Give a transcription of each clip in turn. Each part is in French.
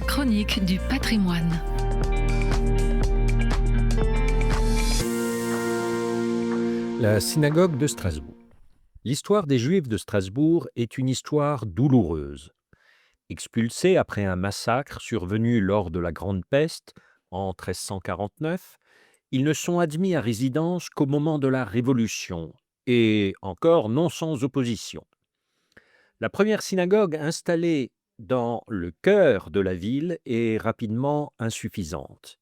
chronique du patrimoine. La synagogue de Strasbourg. L'histoire des Juifs de Strasbourg est une histoire douloureuse. Expulsés après un massacre survenu lors de la Grande Peste en 1349, ils ne sont admis à résidence qu'au moment de la Révolution, et encore non sans opposition. La première synagogue installée dans le cœur de la ville est rapidement insuffisante.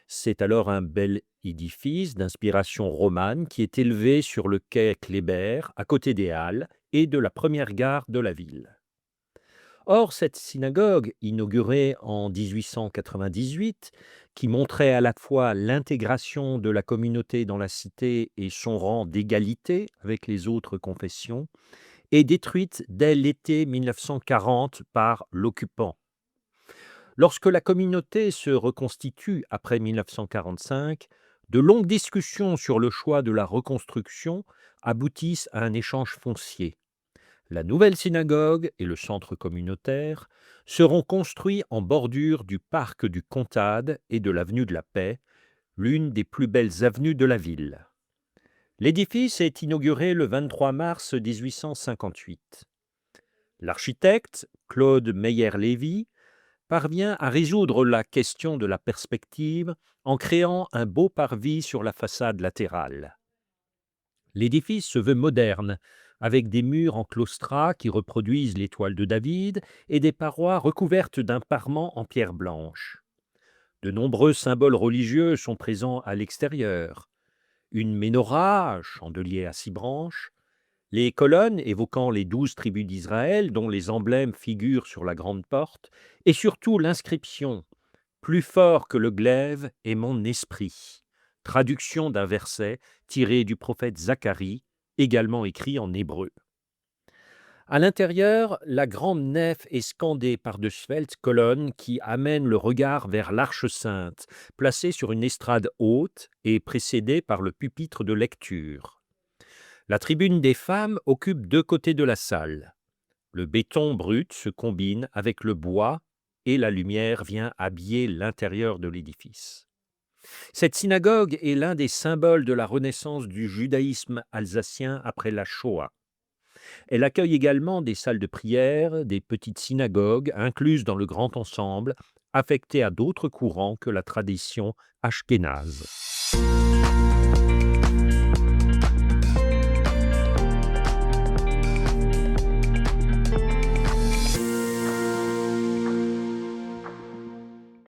C'est alors un bel édifice d'inspiration romane qui est élevé sur le quai Kléber, à côté des Halles et de la première gare de la ville. Or, cette synagogue, inaugurée en 1898, qui montrait à la fois l'intégration de la communauté dans la cité et son rang d'égalité avec les autres confessions, est détruite dès l'été 1940 par l'occupant. Lorsque la communauté se reconstitue après 1945, de longues discussions sur le choix de la reconstruction aboutissent à un échange foncier. La nouvelle synagogue et le centre communautaire seront construits en bordure du parc du Comtade et de l'avenue de la Paix, l'une des plus belles avenues de la ville. L'édifice est inauguré le 23 mars 1858. L'architecte, Claude Meyer-Lévy, parvient à résoudre la question de la perspective en créant un beau parvis sur la façade latérale. L'édifice se veut moderne, avec des murs en claustras qui reproduisent l'étoile de David et des parois recouvertes d'un parement en pierre blanche. De nombreux symboles religieux sont présents à l'extérieur. Une menorah, chandelier à 6 branches, les colonnes évoquant les 12 tribus d'Israël, dont les emblèmes figurent sur la grande porte, et surtout l'inscription « Plus fort que le glaive est mon esprit », traduction d'un verset tiré du prophète Zacharie, également écrit en hébreu. À l'intérieur, la grande nef est scandée par de sveltes colonnes qui amènent le regard vers l'Arche sainte, placée sur une estrade haute et précédée par le pupitre de lecture. La tribune des femmes occupe 2 côtés de la salle. Le béton brut se combine avec le bois et la lumière vient habiller l'intérieur de l'édifice. Cette synagogue est l'un des symboles de la renaissance du judaïsme alsacien après la Shoah. Elle accueille également des salles de prière, des petites synagogues incluses dans le grand ensemble, affectées à d'autres courants que la tradition ashkénaze.